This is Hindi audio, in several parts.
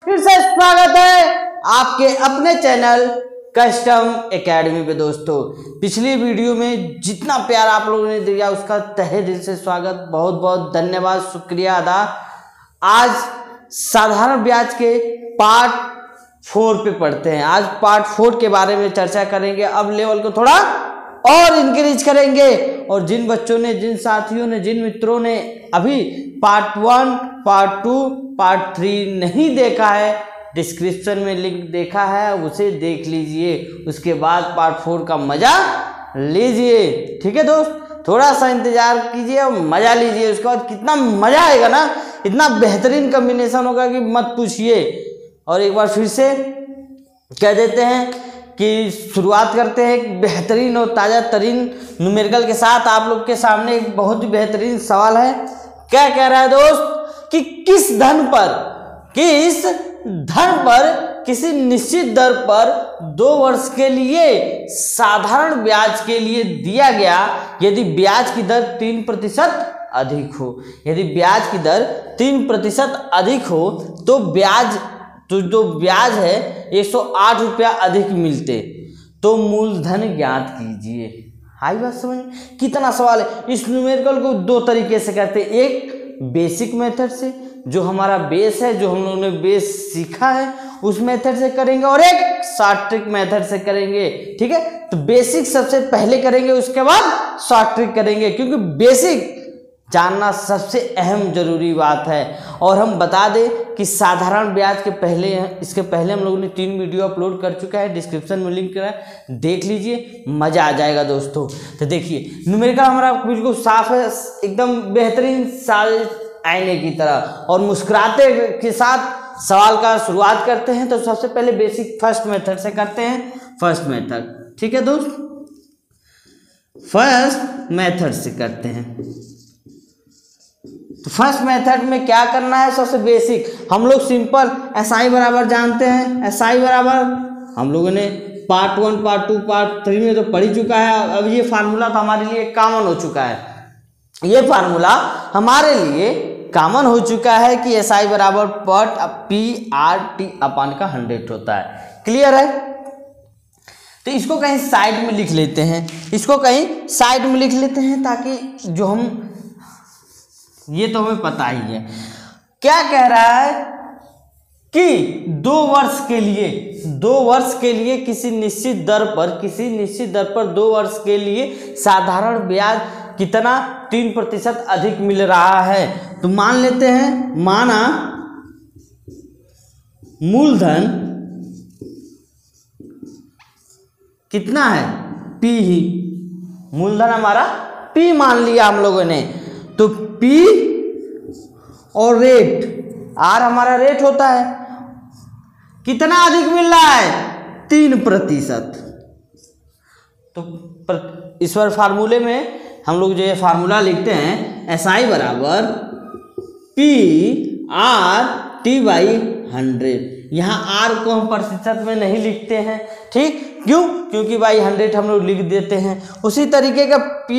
फिर से स्वागत है आपके अपने चैनल कस्टम एकेडमी पे। दोस्तों, पिछली वीडियो में जितना प्यार आप लोगों ने दिया उसका तहे दिल से स्वागत, बहुत बहुत धन्यवाद, शुक्रिया अदा। आज साधारण ब्याज के पार्ट 4 पे पढ़ते हैं। आज पार्ट 4 के बारे में चर्चा करेंगे। अब लेवल को थोड़ा और इंक्रीज करेंगे। और जिन बच्चों ने, जिन साथियों ने, जिन मित्रों ने अभी पार्ट 1, पार्ट 2, पार्ट 3 नहीं देखा है, डिस्क्रिप्शन में लिंक देखा है, उसे देख लीजिए। उसके बाद पार्ट 4 का मजा लीजिए। ठीक है दोस्त, थोड़ा सा इंतजार कीजिए और मजा लीजिए। उसके बाद कितना मजा आएगा ना, इतना बेहतरीन कॉम्बिनेशन होगा कि मत पूछिए। और एक बार फिर से कह देते हैं कि शुरुआत करते हैं एक बेहतरीन और ताज़ा तरीन न्यूमेरिकल के साथ। आप लोग के सामने एक बहुत ही बेहतरीन सवाल है। क्या कह रहा है दोस्त कि किस धन पर किसी निश्चित दर पर 2 वर्ष के लिए साधारण ब्याज के लिए दिया गया यदि ब्याज की दर 3% अधिक हो। यदि ब्याज की दर 3% अधिक हो तो जो ब्याज है 108 रुपया अधिक मिलते, तो मूलधन ज्ञात कीजिए। आई बात समझ में? कितना सवाल है। इस न्यूमेरिकल को 2 तरीके से करते हैं। एक बेसिक मेथड से, जो हमारा बेस है, जो हम लोगों ने बेस सीखा है उस मेथड से करेंगे, और एक शॉर्ट ट्रिक मेथड से करेंगे। ठीक है, तो बेसिक सबसे पहले करेंगे, उसके बाद शॉर्ट ट्रिक करेंगे, क्योंकि बेसिक जानना सबसे अहम जरूरी बात है। और हम बता दें कि साधारण ब्याज के पहले, इसके पहले हम लोगों ने 3 वीडियो अपलोड कर चुका है, डिस्क्रिप्शन में लिंक है, देख लीजिए, मजा आ जाएगा दोस्तों। तो देखिए, न्यूमेरिकल हमारा बिल्कुल साफ है, एकदम बेहतरीन साल आईने की तरह, और मुस्कुराते के साथ सवाल का शुरुआत करते हैं। तो सबसे पहले बेसिक फर्स्ट मेथड से करते हैं। फर्स्ट मेथड, ठीक है दोस्त, फर्स्ट मेथड से करते हैं। तो फर्स्ट मेथड में क्या करना है, सबसे बेसिक हम लोग सिंपल SI बराबर जानते हैं। SI बराबर हम लोगों ने पार्ट 1, पार्ट 2, पार्ट 3 में तो पढ़ ही चुका है। अब ये फार्मूला तो हमारे लिए कॉमन हो चुका है। ये फार्मूला हमारे लिए कॉमन हो चुका है कि SI बराबर PR/T/100 होता है। क्लियर है? तो इसको कहीं साइड में लिख लेते हैं, इसको कहीं साइड में लिख लेते हैं, ताकि जो हम, ये तो हमें पता ही है। क्या कह रहा है कि 2 वर्ष के लिए किसी निश्चित दर पर 2 वर्ष के लिए साधारण ब्याज कितना 3% अधिक मिल रहा है। तो मान लेते हैं, माना मूलधन कितना है, P ही, मूलधन हमारा P मान लिया हम लोगों ने। तो P और रेट, R हमारा रेट होता है, कितना अधिक मिल रहा है, 3%। तो इस बार फार्मूले में हम लोग जो ये फार्मूला लिखते हैं, SI बराबर PR/T/100। यहाँ R को हम प्रतिशत में नहीं लिखते हैं, ठीक? क्यों? क्योंकि भाई 100 हम लोग लिख देते हैं। उसी तरीके का P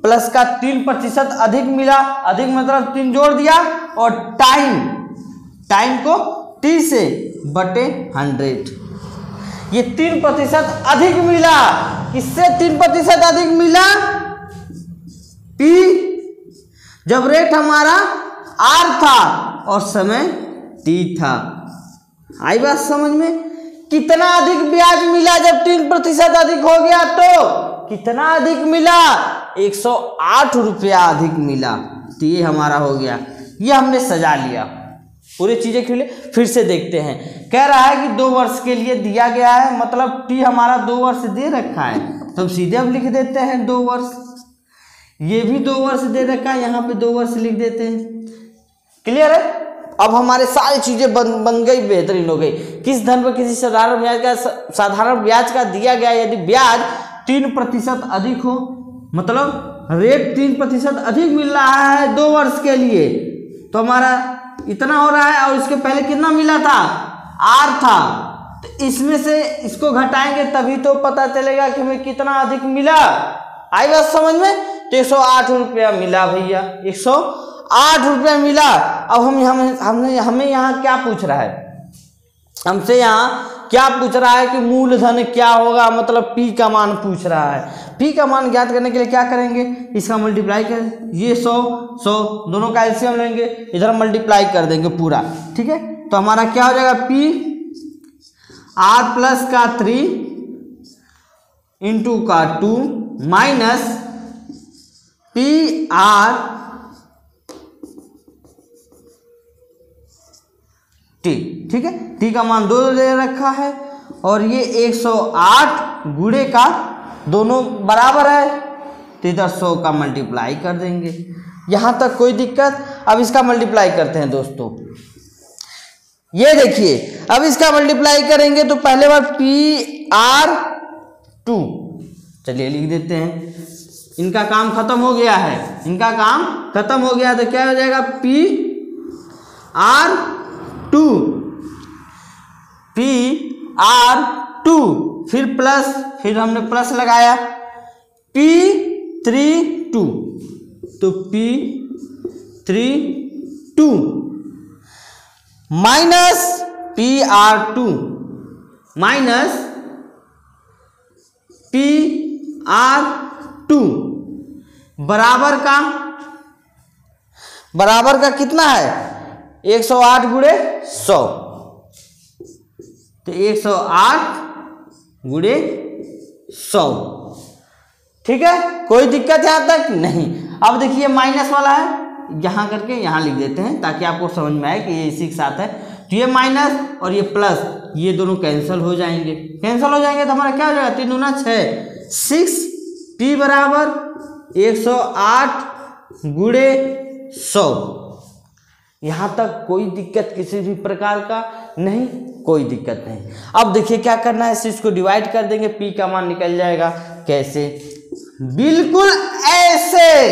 प्लस का 3% अधिक मिला, अधिक मतलब 3 जोड़ दिया, और टाइम को T से बटे 100, ये 3% अधिक मिला। किससे 3% अधिक मिला? P, जब रेट हमारा R था और समय T था। आई बात समझ में? कितना अधिक ब्याज मिला जब 3% अधिक हो गया, तो कितना अधिक मिला, 108 रुपया अधिक मिला। तो ये हमारा हो गया, ये हमने सजा लिया। पूरी चीजें फिर से देखते हैं। कह रहा है कि 2 वर्ष के लिए दिया गया है, मतलब T हमारा 2 वर्ष दे रखा है, तो हम सीधे अब लिख देते हैं 2 वर्ष। ये भी 2 वर्ष दे रखा है, यहाँ पे 2 वर्ष लिख देते हैं। क्लियर है? अब हमारे सारी चीजें बन गई, बेहतरीन हो गई। किस धन पर किसी साधारण ब्याज का दिया गया यदि ब्याज 3% अधिक हो, मतलब रेट 3% अधिक मिल रहा है 2 वर्ष के लिए, तो हमारा इतना हो रहा है, और इसके पहले कितना मिला था, R था। तो इसमें से इसको घटाएंगे तभी तो पता चलेगा कि हमें कितना अधिक मिला। आई बात समझ में? तो 108 रुपया मिला भैया, 108 रुपया मिला। अब हमें यहाँ क्या पूछ रहा है, हमसे यहाँ क्या पूछ रहा है कि मूलधन क्या होगा, मतलब P का मान पूछ रहा है। P का मान ज्ञात करने के लिए क्या करेंगे, इसका मल्टीप्लाई करें, ये 100 दोनों का एलसीएम लेंगे, इधर मल्टीप्लाई कर देंगे पूरा, ठीक है। तो हमारा क्या हो जाएगा, P R प्लस का 3 इंटू का 2 माइनस P R T, ठीक है। T का मान 2 दे रखा है और ये 108 गुणे का दोनों बराबर है, तो इधर 100 का मल्टीप्लाई कर देंगे। यहाँ तक कोई दिक्कत। अब इसका मल्टीप्लाई करते हैं दोस्तों, ये देखिए अब इसका मल्टीप्लाई करेंगे तो पहले बार PR2, चलिए लिख देते हैं, इनका काम खत्म हो गया है, इनका काम खत्म हो गया, तो क्या हो जाएगा PR2 फिर प्लस, फिर हमने प्लस लगाया P32, तो P32 minus PR2 minus PR2 बराबर का कितना है, 108 गुणे 100, तो 108 गुणे 100, ठीक है। कोई दिक्कत यहां तक नहीं। अब देखिए माइनस वाला है, यहाँ करके यहाँ लिख देते हैं ताकि आपको समझ में आए कि ये इसी के साथ है। तो ये माइनस और ये प्लस, ये दोनों कैंसिल हो जाएंगे, कैंसिल हो जाएंगे तो हमारा क्या हो जाएगा, 3 दूना 6, 6P बराबर 108 गुणे 100। यहाँ तक कोई दिक्कत किसी भी प्रकार का नहीं, कोई दिक्कत नहीं। अब देखिए क्या करना है, इसको डिवाइड कर देंगे, P का मान निकल जाएगा। कैसे, बिल्कुल ऐसे,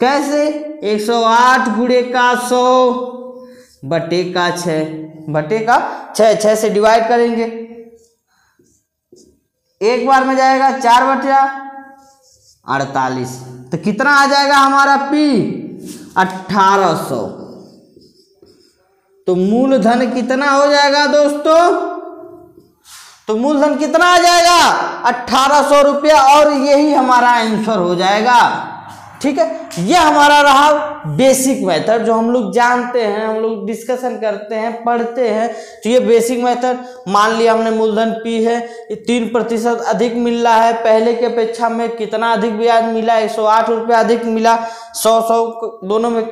कैसे, 108 गुणे का 100 बटे का 6 से डिवाइड करेंगे, एक बार में जाएगा 4 बटे 48, तो कितना आ जाएगा हमारा P, 1800। तो मूलधन कितना हो जाएगा दोस्तों, तो मूलधन कितना आ जाएगा, 1800 रुपया, और यही हमारा आंसर हो जाएगा, ठीक है। ये हमारा रहा बेसिक मेथड जो हम लोग जानते हैं, हम लोग डिस्कशन करते हैं, पढ़ते हैं। तो ये बेसिक मेथड, मान लिया हमने मूलधन P है, ये 3% अधिक मिल रहा है, पहले की अपेक्षा में कितना अधिक ब्याज मिला, 108 रुपया अधिक मिला, 100 दोनों में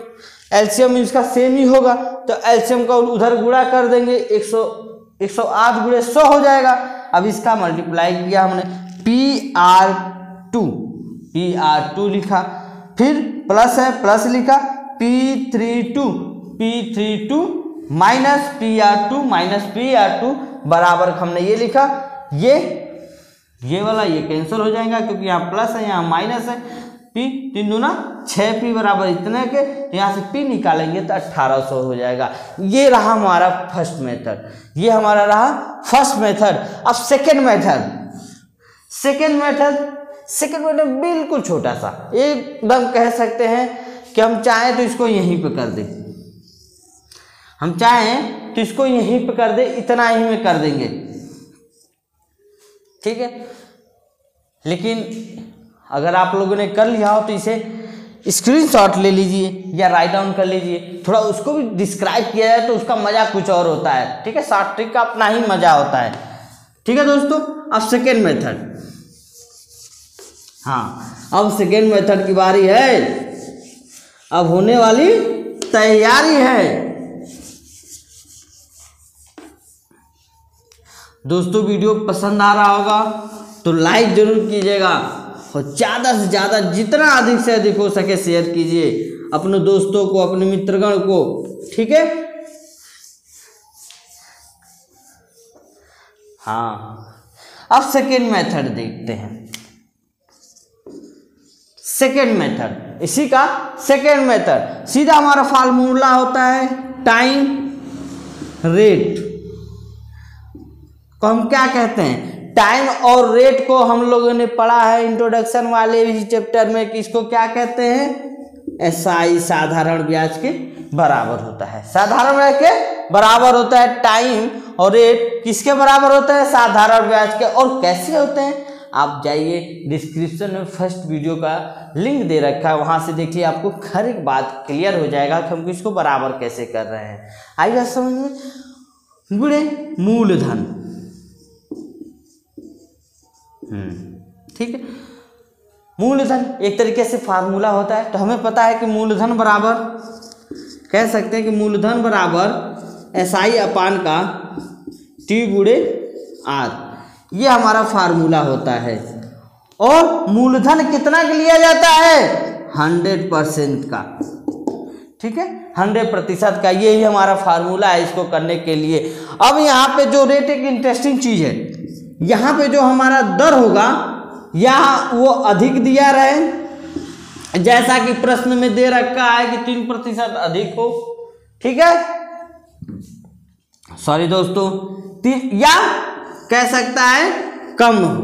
एलसीएम इसका सेम ही होगा, तो एलसीएम का उधर गुणा कर देंगे, 108 गुणे 100 हो जाएगा। अब इसका मल्टीप्लाई किया हमने, PR2 लिखा, फिर प्लस है, प्लस लिखा, P32 माइनस PR2 बराबर हमने ये लिखा, ये वाला ये कैंसिल हो जाएगा क्योंकि यहाँ प्लस है यहाँ माइनस है, P 3 दूना 6P बराबर इतने के, तो यहाँ से P निकालेंगे तो 1800 हो जाएगा। ये रहा हमारा फर्स्ट मेथड, ये हमारा रहा फर्स्ट मेथड। अब सेकेंड मेथड बिल्कुल छोटा सा, एकदम कह सकते हैं कि हम चाहें तो इसको यहीं पे कर दें, इतना ही में कर देंगे, ठीक है। लेकिन अगर आप लोगों ने कर लिया हो तो इसे स्क्रीनशॉट ले लीजिए या राइट डाउन कर लीजिए, थोड़ा उसको भी डिस्क्राइब किया जाए तो उसका मजा कुछ और होता है, ठीक है। शॉर्ट ट्रिक का अपना ही मजा होता है, ठीक है दोस्तों। अब सेकेंड मेथड, अब सेकेंड मेथड की बारी है, अब होने वाली तैयारी है दोस्तों। वीडियो पसंद आ रहा होगा तो लाइक जरूर कीजिएगा और ज़्यादा से ज़्यादा जितना अधिक से अधिक हो सके शेयर कीजिए अपने दोस्तों को, अपने मित्रगण को, ठीक है। अब सेकेंड मेथड देखते हैं। सेकेंड मेथड, इसी का सेकेंड मेथड सीधा हमारा फार्मूला होता है टाइम रेट को हम क्या कहते हैं, टाइम और रेट को हम लोगों ने पढ़ा है इंट्रोडक्शन वाले भी चैप्टर में कि इसको क्या कहते हैं, एसआई साधारण ब्याज के बराबर होता है, साधारण ब्याज के बराबर होता है टाइम और रेट किसके बराबर होता है, साधारण ब्याज के। और कैसे होते हैं आप जाइए डिस्क्रिप्शन में फर्स्ट वीडियो का लिंक दे रखा है, वहां से देखिए, आपको हर एक बात क्लियर हो जाएगा कि हम इसको बराबर कैसे कर रहे हैं। आइए समझ में। गुणे मूलधन, ठीक है। मूलधन एक तरीके से फार्मूला होता है, तो हमें पता है कि मूलधन बराबर, कह सकते हैं कि मूलधन बराबर SI अपान का T गुणे R, ये हमारा फार्मूला होता है। और मूलधन कितना के लिया जाता है, 100% का, ठीक है, 100% का, यही हमारा फार्मूला है इसको करने के लिए। अब यहाँ पे जो रेट, एक इंटरेस्टिंग चीज है, यहाँ पे जो हमारा दर होगा यहाँ वो अधिक दिया रहे, जैसा कि प्रश्न में दे रखा है कि 3% अधिक हो, ठीक है, सॉरी दोस्तों, या कह सकता है कम हो।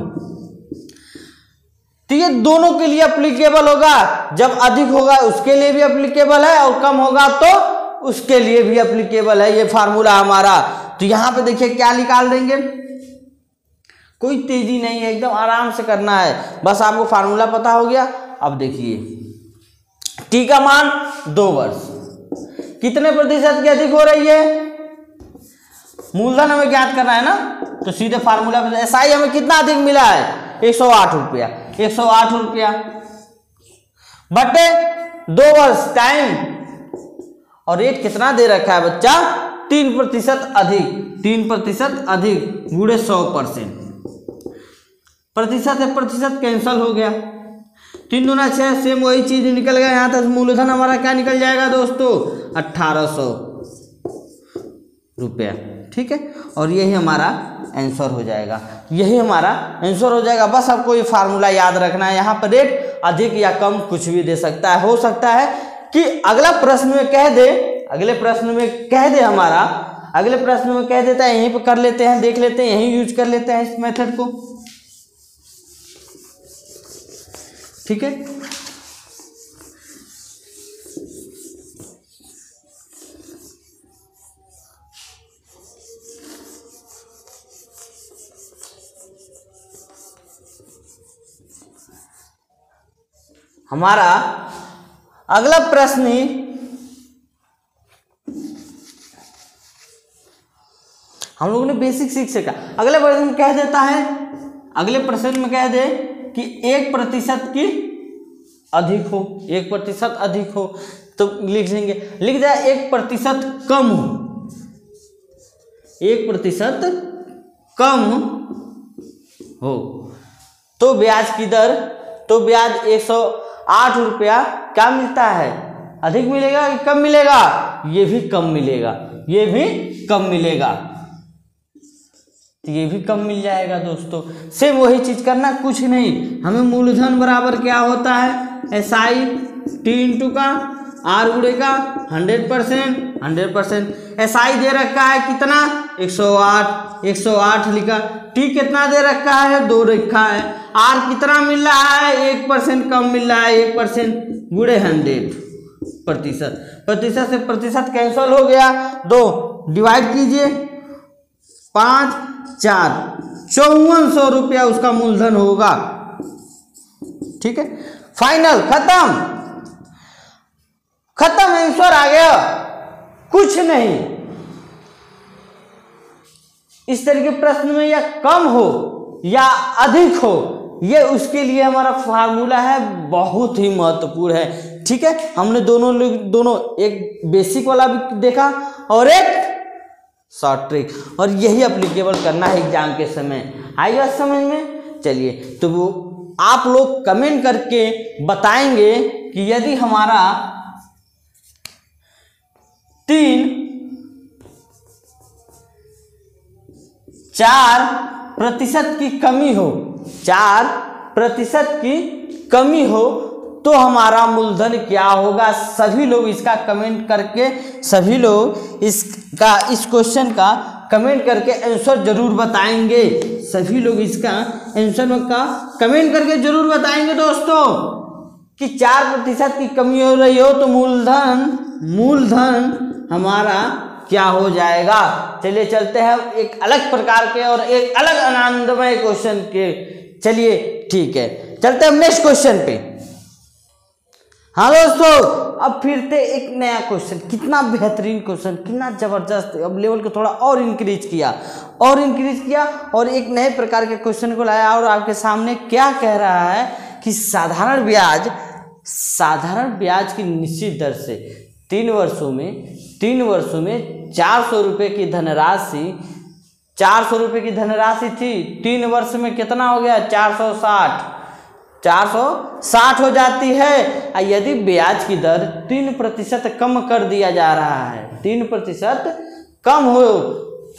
तो ये दोनों के लिए अप्लीकेबल होगा, जब अधिक होगा उसके लिए भी अप्लीकेबल है और कम होगा तो उसके लिए भी अप्लीकेबल है, ये फार्मूला हमारा। तो यहां पे देखिए क्या निकाल देंगे, कोई तेजी नहीं है, एकदम आराम से करना है, बस आपको फार्मूला पता हो गया। अब देखिए टी का मान 2 वर्ष कितने प्रतिशत की अधिक हो रही है, मूलधन हमें ज्ञात करना है ना, तो सीधे फार्मूला पे SI हमें कितना अधिक मिला है, 108 रुपया, 108 रुपया बटे 2 वर्ष टाइम, और रेट कितना दे रखा है बच्चा, 3% अधिक, 3% अधिक गुणे 100%, प्रतिशत से प्रतिशत कैंसल हो गया, 3 दूना 6, सेम वही चीज निकल गया। यहाँ तक मूलधन हमारा क्या निकल जाएगा दोस्तों, 1800 रुपया, ठीक है, और यही हमारा आंसर हो जाएगा, यही हमारा आंसर हो जाएगा। बस आपको ये फार्मूला याद रखना है, यहाँ पर रेट अधिक या कम कुछ भी दे सकता है, हो सकता है कि अगला प्रश्न में कह दे, अगले प्रश्न में कह दे, हमारा अगले प्रश्न में कह देता है, यहीं पर कर लेते हैं, देख लेते हैं, यहीं यूज कर लेते हैं इस मेथड को, ठीक है। हमारा अगला प्रश्न हम लोगों ने बेसिक सीख सीखा। अगले प्रश्न में कह देता है, अगले प्रश्न में कह दे कि 1% की अधिक हो, 1% अधिक हो, तो लिख लेंगे, लिख दिया 1% कम हो, 1% कम हो, तो ब्याज की दर, तो ब्याज 108 रुपया क्या मिलता है, अधिक मिलेगा कि कम मिलेगा, ये भी कम मिलेगा, ये भी कम मिलेगा, तो ये भी कम मिल जाएगा दोस्तों। सेम वही चीज करना, कुछ नहीं, हमें मूलधन बराबर क्या होता है, SI T इंटू का R गुणे का 100%, SI दे रखा है कितना, 108 लिखा, T कितना दे रखा है, 2 रखा है, R कितना मिल रहा है, 1% कम मिल रहा है, 1% गुणे 100%, प्रतिशत से प्रतिशत कैंसल हो गया, 2 डिवाइड कीजिए, 5 4 5400 रुपया उसका मूलधन होगा, ठीक है, फाइनल, खत्म आंसर आ गया, कुछ नहीं। इस तरह के प्रश्न में या कम हो या अधिक हो, ये उसके लिए हमारा फार्मूला है, बहुत ही महत्वपूर्ण है, ठीक है। हमने दोनों एक बेसिक वाला भी देखा और एक शॉर्ट ट्रिक, और यही अप्लीकेबल करना है एग्जाम के समय। आएगा समझ में, चलिए, तो वो आप लोग कमेंट करके बताएंगे कि यदि हमारा 4% की कमी हो, 4% की कमी हो, तो हमारा मूलधन क्या होगा। सभी लोग इसका कमेंट करके, सभी लोग इस क्वेश्चन का कमेंट करके आंसर जरूर बताएंगे, सभी लोग इसका आंसर का कमेंट करके जरूर बताएंगे दोस्तों कि 4% की कमी हो रही हो तो मूलधन हमारा क्या हो जाएगा। चलिए चलते हैं एक अलग प्रकार के और एक अलग आनंदमय क्वेश्चन के। चलिए ठीक है, चलते हैं नेक्स्ट क्वेश्चन पे। हाँ दोस्तों, अब फिर से एक नया क्वेश्चन, कितना बेहतरीन क्वेश्चन, कितना जबरदस्त। अब लेवल को थोड़ा और इंक्रीज किया और एक नए प्रकार के क्वेश्चन को लाया और आपके सामने क्या कह रहा है कि साधारण ब्याज की निश्चित दर से 3 वर्षों में 400 रुपये की धनराशि, 400 रुपये की धनराशि थी, 3 वर्ष में कितना हो गया, 460 हो जाती है। यदि ब्याज की दर 3% कम कर दिया जा रहा है, 3% कम हो,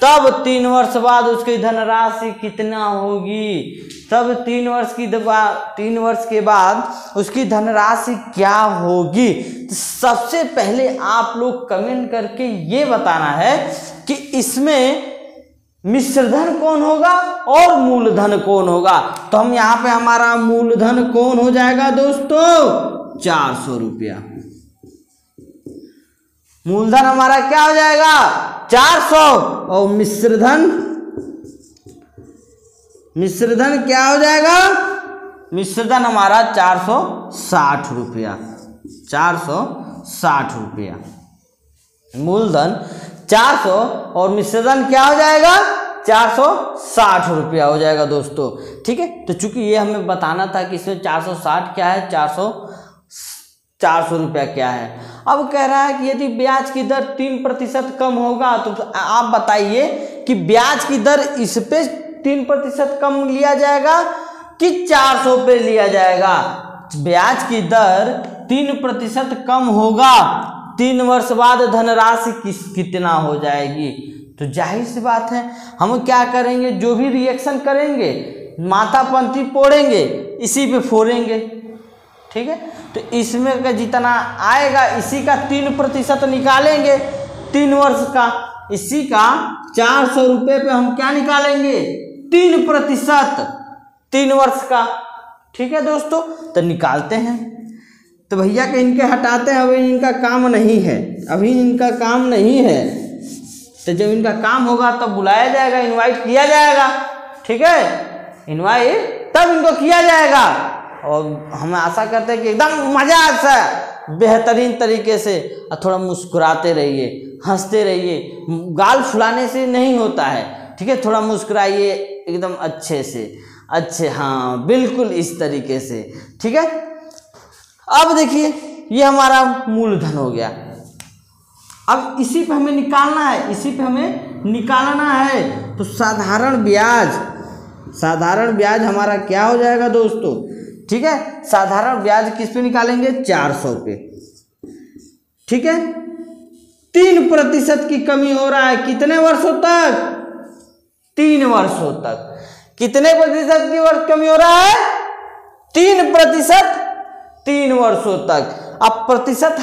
तब 3 वर्ष बाद उसकी धनराशि कितना होगी, तब 3 वर्ष के बाद उसकी धनराशि क्या होगी। तो सबसे पहले आप लोग कमेंट करके ये बताना है कि इसमें मिश्रधन कौन होगा और मूलधन कौन होगा। तो हम यहाँ पे हमारा मूलधन कौन हो जाएगा दोस्तों, 400 रुपया। मूलधन हमारा क्या हो जाएगा, 400, और मिश्रधन क्या हो जाएगा, मिश्रधन हमारा 460 रुपया, 460 रुपया। मूलधन 400 और मिश्रधन क्या हो जाएगा, 460 रुपया हो जाएगा दोस्तों। ठीक है, तो चूंकि ये हमें बताना था कि इसमें 460 क्या है, 400 रुपया क्या है। अब कह रहा है कि यदि ब्याज की दर 3% कम होगा, तो आप बताइए कि ब्याज की दर इस पे 3% कम लिया जाएगा कि 400 पे लिया जाएगा। ब्याज की दर 3% कम होगा, 3 वर्ष बाद धनराशि कितना हो जाएगी। तो जाहिर सी बात है, हम क्या करेंगे, जो भी रिएक्शन करेंगे, माथा पंथी पोड़ेंगे, इसी पे फोड़ेंगे। ठीक है, तो इसमें का जितना आएगा इसी का 3% निकालेंगे 3 वर्ष का, इसी का 400 रुपये पे हम क्या निकालेंगे, 3% 3 वर्ष का। ठीक है दोस्तों, तो निकालते हैं। तो भैया के इनके हटाते हैं, अभी इनका काम नहीं है, तो जब इनका काम होगा तब बुलाया जाएगा, इनवाइट किया जाएगा। ठीक है, इनवाइट तब इनको किया जाएगा और हम आशा करते हैं कि एकदम मजा से बेहतरीन तरीके से, और थोड़ा मुस्कुराते रहिए, हंसते रहिए। गाल फुलाने से नहीं होता है, ठीक है, थोड़ा मुस्कुराइए एकदम अच्छे से, हाँ बिल्कुल इस तरीके से। ठीक है, अब देखिए ये हमारा मूलधन हो गया। अब इसी पे हमें निकालना है, तो साधारण ब्याज हमारा क्या हो जाएगा दोस्तों। ठीक है, साधारण ब्याज किस पे निकालेंगे, 400 पे। ठीक है, 3% की कमी हो रहा है, कितने वर्षों तक, 3 वर्षों तक। कितने प्रतिशत की कमी हो रहा है, 3%, 3 वर्षों तक। अब प्रतिशत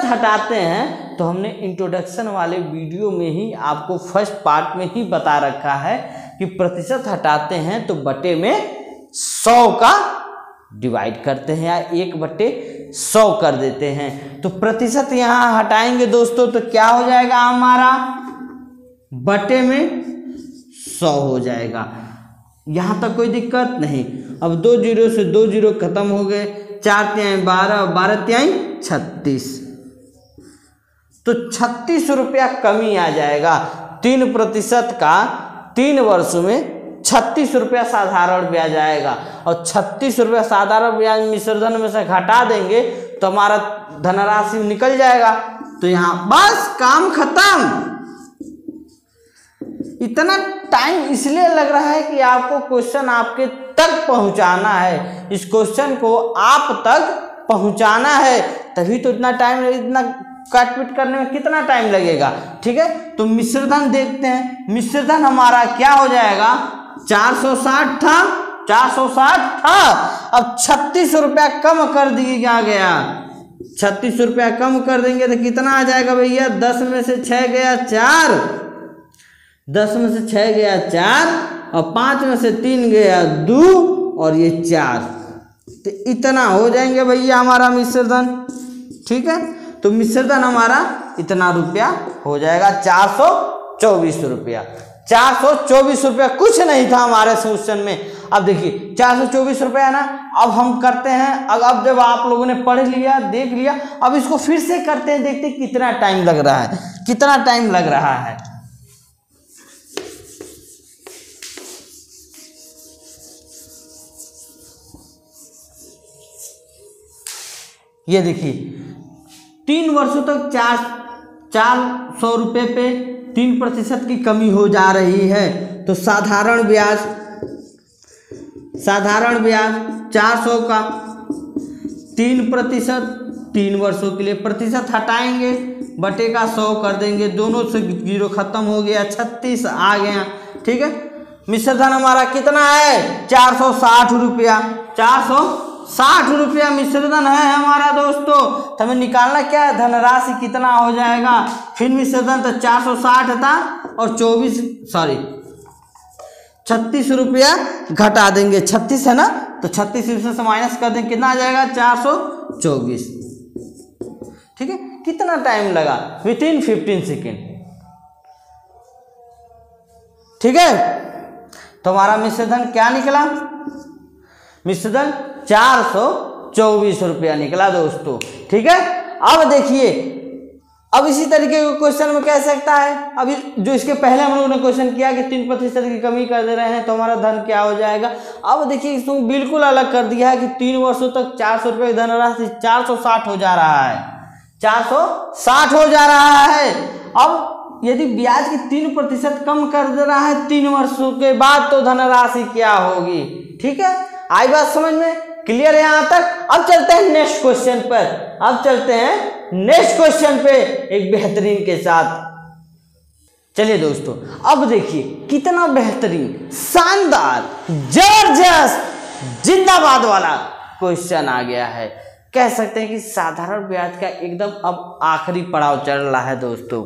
हटाते हैं तो हमने इंट्रोडक्शन वाले वीडियो में ही आपको फर्स्ट पार्ट में ही बता रखा है कि प्रतिशत हटाते हैं तो बटे में 100 का डिवाइड करते हैं या 1/100 कर देते हैं। तो प्रतिशत यहाँ हटाएंगे दोस्तों तो क्या हो जाएगा हमारा, बटे में 100 हो जाएगा। यहाँ तक कोई दिक्कत नहीं। अब 2 जीरो से 2 जीरो खत्म हो गए, 4 तिहाई 12, 12 तिहाई 36, तो 36 रुपया कमी आ जाएगा। 3% का 3 वर्षों में 36 रुपया साधारण ब्याज आएगा, और 36 रुपया साधारण ब्याज मिश्रधन में से घटा देंगे तो हमारा धनराशि निकल जाएगा। तो यहाँ बस काम खत्म। इतना टाइम इसलिए लग रहा है कि आपको क्वेश्चन आपके तक पहुंचाना है, इस क्वेश्चन को आप तक पहुंचाना है, तभी तो इतना टाइम, इतना काटपीट करने में कितना टाइम लगेगा। ठीक है, तो मिश्रधन देखते हैं। मिश्रधन हमारा क्या हो जाएगा, 460 था, 460 था, अब 36 रुपया कम कर दिया गया। 36 रुपया कम कर देंगे तो कितना आ जाएगा भैया, 10 में से 6 गया 4, 10 में से 6 गया 4, और 5 में से 3 गया 2, और ये 4, तो इतना हो जाएंगे भैया हमारा मिश्रधन। ठीक है, तो मिश्रधन हमारा इतना रुपया हो जाएगा, 424 रुपया। 424 रुपया कुछ नहीं था हमारे क्वेश्चन में। अब देखिए 424 रुपया है ना। अब हम करते हैं, अब जब आप लोगों ने पढ़ लिया, देख लिया, अब इसको फिर से करते हैं, देखते हैं कितना टाइम लग रहा है, कितना टाइम लग रहा है। ये देखिए 3 वर्षों तक 400 रुपये पे 3% की कमी हो जा रही है। तो साधारण ब्याज 400 का 3%, 3 वर्षों के लिए, प्रतिशत हटाएंगे, बटे का 100 कर देंगे, दोनों से 0 खत्म हो गया, 36 आ गया। ठीक है, मिश्रधन हमारा कितना है, 460 रुपया। 460 रुपया मिश्रधन है हमारा दोस्तों। तो हमें निकालना क्या है, धनराशि कितना हो जाएगा। फिर मिश्रधन तो 460 था और 36 रुपया घटा देंगे, 36 है ना, तो 36 इसमें से माइनस कर देंगे, कितना आ जाएगा, 424। ठीक है, कितना टाइम लगा, विथिन 15 सेकेंड। ठीक है, तो हमारा मिश्रधन क्या निकला, मिश्रधन 424 रुपया निकला दोस्तों। ठीक है, अब देखिए, अब इसी तरीके के क्वेश्चन में कह सकता है, अभी जो इसके पहले हम लोगों ने क्वेश्चन किया कि 3% की कमी कर दे रहे हैं तो हमारा धन क्या हो जाएगा। अब देखिए इसको बिल्कुल अलग कर दिया है कि 3 वर्षों तक 400 रुपये की धनराशि 460 हो जा रहा है, 460 हो जा रहा है। अब यदि ब्याज की 3% कम कर दे रहा है 3 वर्षों के बाद, तो धनराशि क्या होगी। ठीक है, आई बात समझ में, क्लियर है यहां तक। अब चलते हैं नेक्स्ट क्वेश्चन पर, अब चलते हैं नेक्स्ट क्वेश्चन पे एक बेहतरीन के साथ। चलिए दोस्तों, अब देखिए कितना बेहतरीन, शानदार, जबरदस्त, जिंदाबाद वाला क्वेश्चन आ गया है। कह सकते हैं कि साधारण ब्याज का एकदम अब आखिरी पड़ाव चल रहा है दोस्तों,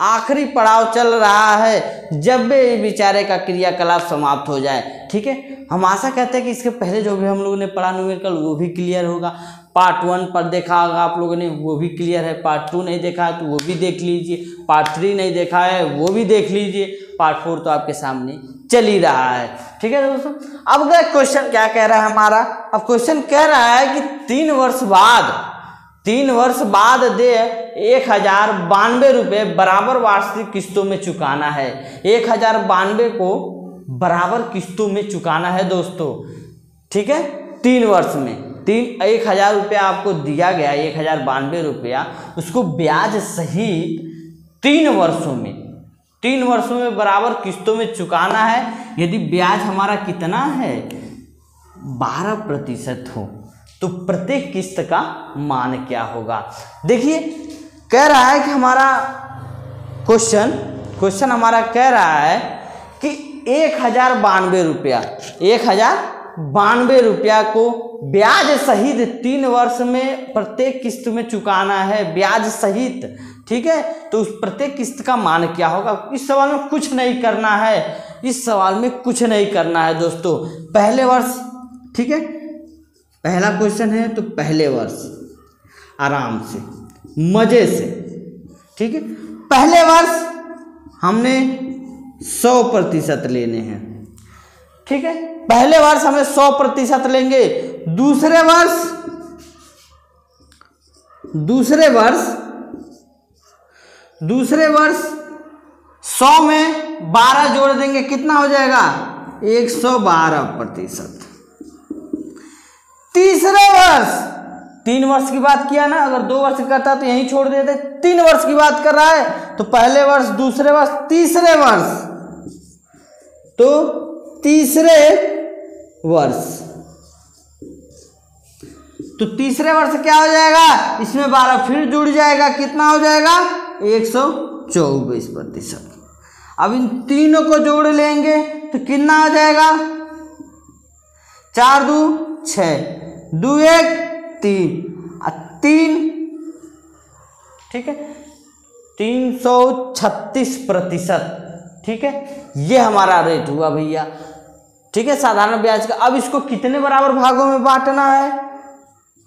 आखिरी पड़ाव चल रहा है, जब भी बेचारे का क्रियाकलाप समाप्त हो जाए। ठीक है, हम आशा करते हैं कि इसके पहले जो भी हम लोगों ने पढ़ा न्यूमेरिकल वो भी क्लियर होगा। पार्ट 1 पर देखा होगा आप लोगों ने, वो भी क्लियर है। पार्ट 2 नहीं देखा है तो वो भी देख लीजिए। पार्ट 3 नहीं देखा है वो भी देख लीजिए। पार्ट 4 तो आपके सामने चल ही रहा है। ठीक है दोस्तों, अब क्वेश्चन क्या कह रहा है हमारा, अब क्वेश्चन कह रहा है कि 3 वर्ष बाद दे 1092 रुपये बराबर वार्षिक किस्तों में चुकाना है। 1092 को बराबर किस्तों में चुकाना है दोस्तों। ठीक है, 3 वर्ष में 1000 रुपया आपको दिया गया, 1092 रुपया, उसको ब्याज सहित 3 वर्षों में बराबर किस्तों में चुकाना है। यदि ब्याज हमारा कितना है, 12% हो, तो प्रत्येक किस्त का मान क्या होगा। देखिए कह रहा है कि हमारा क्वेश्चन हमारा कह रहा है कि 1092 रुपया को ब्याज सहित 3 वर्ष में प्रत्येक किस्त में चुकाना है, ब्याज सहित। ठीक है, तो उस प्रत्येक किस्त का मान क्या होगा। इस सवाल में कुछ नहीं करना है, इस सवाल में कुछ नहीं करना है दोस्तों। पहले वर्ष, ठीक है, पहला क्वेश्चन है तो पहले वर्ष आराम से मजे से। ठीक है, पहले वर्ष हमने 100% लेने हैं। ठीक है, पहले वर्ष हमें 100% लेंगे। दूसरे वर्ष 100 में 12 जोड़ देंगे, कितना हो जाएगा, 112%। तीसरे वर्ष, 3 वर्ष की बात किया ना, अगर 2 वर्ष करता तो यहीं छोड़ देते। 3 वर्ष की बात कर रहा है तो पहले वर्ष, दूसरे वर्ष, तीसरे वर्ष, तो तीसरे वर्ष क्या हो जाएगा, इसमें 12 फिर जुड़ जाएगा, कितना हो जाएगा, 124%। अब इन तीनों को जोड़ लेंगे तो कितना हो जाएगा, 4 2 6, 2 1 3। ठीक है, 336%। ठीक है, ये हमारा रेट हुआ भैया। ठीक है, साधारण ब्याज का। अब इसको कितने बराबर भागों में बांटना है,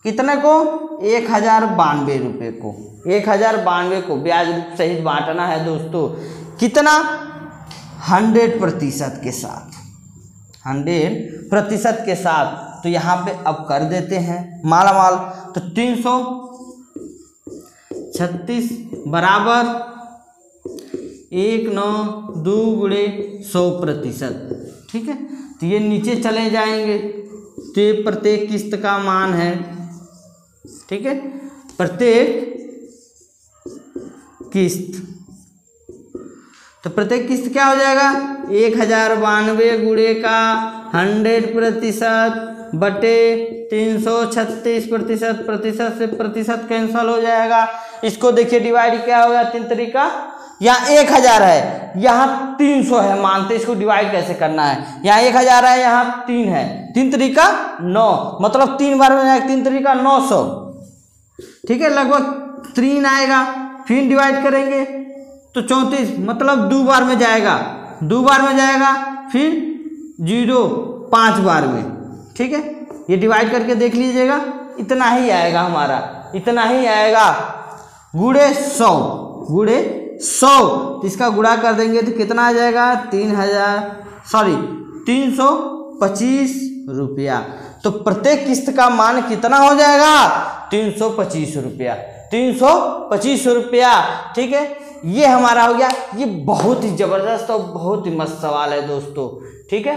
कितने को 1092 रुपये को, 1092 को ब्याज रूप सहित बांटना है दोस्तों। कितना? 100% के साथ, 100% के साथ। तो यहाँ पे अब कर देते हैं मालामाल। तो 336 बराबर 192 गुणे 100%, ठीक है। तो ये नीचे चले जाएंगे, तो ये प्रत्येक किस्त का मान है, ठीक है, प्रत्येक किस्त। तो प्रत्येक किस्त क्या हो जाएगा? 1092 गुणे का 100% बटे 336%, प्रतिशत से प्रतिशत कैंसल हो जाएगा। इसको देखिए डिवाइड क्या होगा 3 तरीका। यहाँ 1000 है, यहाँ 300 है, मानते इसको डिवाइड कैसे करना है। यहाँ 1000 है, यहाँ 3 है, 3 तरीका 9, मतलब 3 बार में जाएगा, 3 तरीका 900, ठीक है, लगभग 3 आएगा। फिर डिवाइड करेंगे तो 34, मतलब 2 बार में जाएगा, 2 बार में जाएगा, फिर 0 5 बार में, ठीक है। ये डिवाइड करके देख लीजिएगा, इतना ही आएगा हमारा, इतना ही आएगा गुणे 100, गुणे 100। तो इसका गुणा कर देंगे तो कितना आ जाएगा? 325 रुपया। तो प्रत्येक किस्त का मान कितना हो जाएगा? 325 रुपया, 325 रुपया, ठीक है। ये हमारा हो गया। ये बहुत ही जबरदस्त और बहुत ही मस्त सवाल है दोस्तों, ठीक है।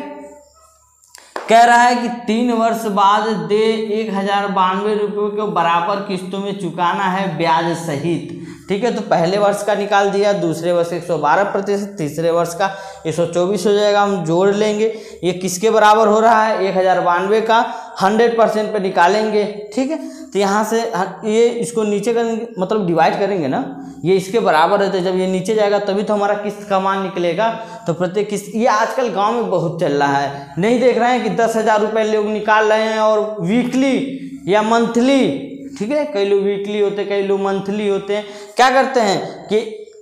कह रहा है कि 3 वर्ष बाद दे 1092 रुपये को बराबर किस्तों में चुकाना है ब्याज सहित, ठीक है। तो पहले वर्ष का निकाल दिया, दूसरे वर्ष 112%, तीसरे वर्ष का 124 हो जाएगा। हम जोड़ लेंगे, ये किसके बराबर हो रहा है? 1092 का 100% पे निकालेंगे, ठीक है। तो यहाँ से ये इसको नीचे करेंगे, मतलब डिवाइड करेंगे ना, ये इसके बराबर है। तो जब ये नीचे जाएगा तभी तो हमारा किस्त का मान निकलेगा। तो प्रत्येक किस्त, ये आजकल गांव में बहुत चल रहा है, नहीं देख रहे हैं कि 10,000 रुपये लोग निकाल रहे हैं और वीकली या मंथली, ठीक है, कई लोग वीकली होते, कई लोग मंथली होते हैं। क्या करते हैं कि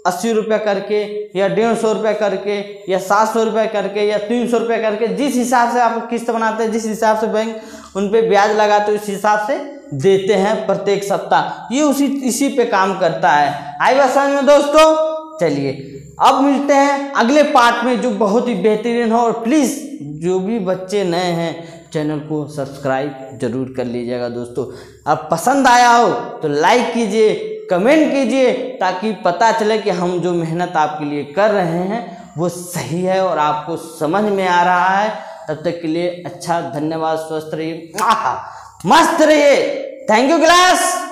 80 रुपये करके या 150 रुपये करके या 700 रुपये करके या 300 रुपये करके, जिस हिसाब से आप किस्त बनाते हैं, जिस हिसाब से बैंक उन पे ब्याज लगाते हैं, उस हिसाब से देते हैं प्रत्येक सप्ताह। ये इसी पे काम करता है। आई बात समझ में दोस्तों? चलिए अब मिलते हैं अगले पार्ट में, जो बहुत ही बेहतरीन हो। और प्लीज़ जो भी बच्चे नए हैं चैनल को सब्सक्राइब जरूर कर लीजिएगा दोस्तों। अब पसंद आया हो तो लाइक कीजिए, कमेंट कीजिए, ताकि पता चले कि हम जो मेहनत आपके लिए कर रहे हैं वो सही है और आपको समझ में आ रहा है। तब तक के लिए अच्छा, धन्यवाद, स्वस्थ रहिए, मस्त रहिए। Thank you class.